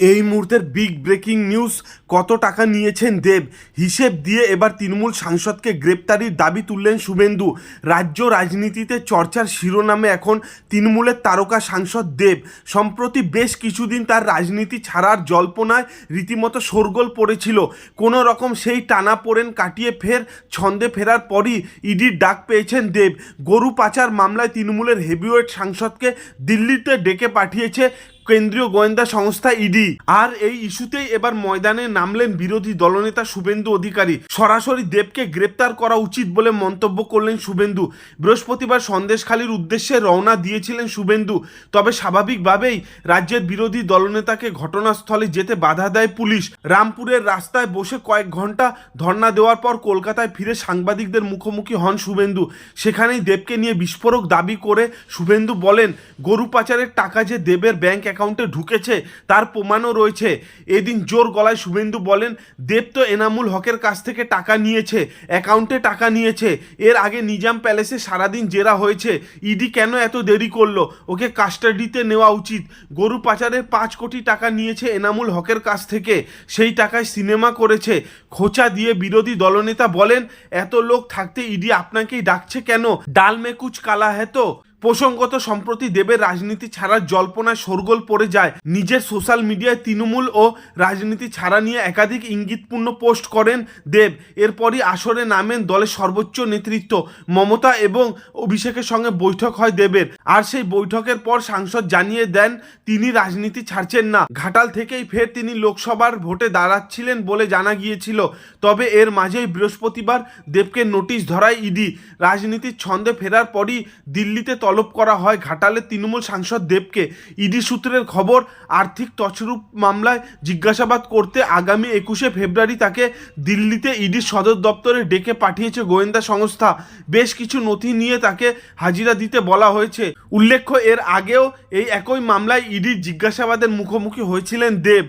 এই মুহূর্তের big breaking news, কত টাকা নিয়েছেন দেব হিসেব দিয়ে এবার তৃণমূল সাংসদকে গ্রেপ্তারির দাবি তুললেন শুভেন্দু। রাজ্য রাজনীতিতে চর্চার শিরোনামে এখন তৃণমূলের তারকা সাংসদ দেব। সম্প্রতি বেশ কিছুদিন তার রাজনীতি ছাড়ার জল্পনায় রীতিমতো শোরগোল পড়েছিল। কোনো রকম সেই টানাপোড়েন কাটিয়ে ছন্দে ফেরার পরই ইডির ডাক পেয়েছেন দেব। গরু পাচার মামলায় তৃণমূলের হেভিওয়েট সাংসদকে দিল্লিতে ডেকে পাঠিয়েছে কেন্দ্রীয় গোয়েন্দা সংস্থা ইডি। আর এই ইস্যুতেই এবার ময়দানে নামলেন বিরোধী দলনেতা শুভেন্দু অধিকারী। সরাসরি দেবকে গ্রেপ্তার করা উচিত বলে মন্তব্য করলেন শুভেন্দু। বৃহস্পতিবার সন্দেশখালির উদ্দেশ্যে রওনা দিয়েছিলেন শুভেন্দু। তবে স্বাভাবিকভাবেই রাজ্যের বিরোধী দলনেতাকে ঘটনাস্থলে যেতে বাধা দেয় পুলিশ। রামপুরের রাস্তায় বসে কয়েক ঘন্টা ধর্ণা দেওয়ার পর কলকাতায় ফিরে সাংবাদিকদের মুখোমুখি হন শুভেন্দু। সেখানেই দেবকে নিয়ে বিস্ফোরক দাবি করে শুভেন্দু বলেন, গরু পাচারের টাকা যে দেবের ব্যাংক অ্যাকাউন্টে ঢুকেছে তার প্রমাণও রয়েছে। এদিন জোর গলায় শুভেন্দু বলেন, দেব তো এনামুল হকের কাছ থেকে টাকা নিয়েছে, অ্যাকাউন্টে টাকা নিয়েছে। এর আগে নিজাম প্যালেসে সারাদিন জেরা হয়েছে, ইডি কেন এত দেরি করলো? ওকে কাস্টাডিতে নেওয়া উচিত। গরু পাচারের 5 কোটি টাকা নিয়েছে এনামুল হকের কাছ থেকে, সেই টাকায় সিনেমা করেছে। খোঁচা দিয়ে বিরোধী দলনেতা বলেন, এত লোক থাকতে ইডি আপনাকেই ডাকছে কেন? ডাল মে কুচ কালা হ্যায় তো। প্রসঙ্গত, সম্প্রতি দেবের রাজনীতি ছাড়ার জল্পনায় শোরগোল পড়ে যায়। নিজের সোশ্যাল মিডিয়ায় তৃণমূল ও রাজনীতি ছাড়া নিয়ে একাধিক ইঙ্গিতপূর্ণ পোস্ট করেন দেব। এরপরই আসরে নামেন দলের সর্বোচ্চ নেতৃত্ব। মমতা এবং অভিষেকের সঙ্গে বৈঠক হয় দেবের। আর সেই বৈঠকের পর সাংসদ জানিয়ে দেন তিনি রাজনীতি ছাড়ছেন না। ঘাটাল থেকেই তিনি লোকসভার ভোটে দাঁড়াচ্ছিলেন বলে জানা গিয়েছিল। তবে এর মাঝেই বৃহস্পতিবার দেবকে নোটিশ ধরায় ইডি। রাজনীতির ছন্দে ফেরার পরই দিল্লিতে তলব করা হয় ঘাটালের তৃণমূল সাংসদ দেবকে। ইডি সূত্রের খবর, আর্থিক তছরূপ মামলায় জিজ্ঞাসাবাদ করতে আগামী 21শে ফেব্রুয়ারি তাকে দিল্লিতে ইডির সদর দপ্তরে ডেকে পাঠিয়েছে গোয়েন্দা সংস্থা। বেশ কিছু নথি নিয়ে তাকে হাজিরা দিতে বলা হয়েছে। উল্লেখ্য, এর আগেও এই একই মামলায় ইডির জিজ্ঞাসাবাদের মুখোমুখি হয়েছিলেন দেব।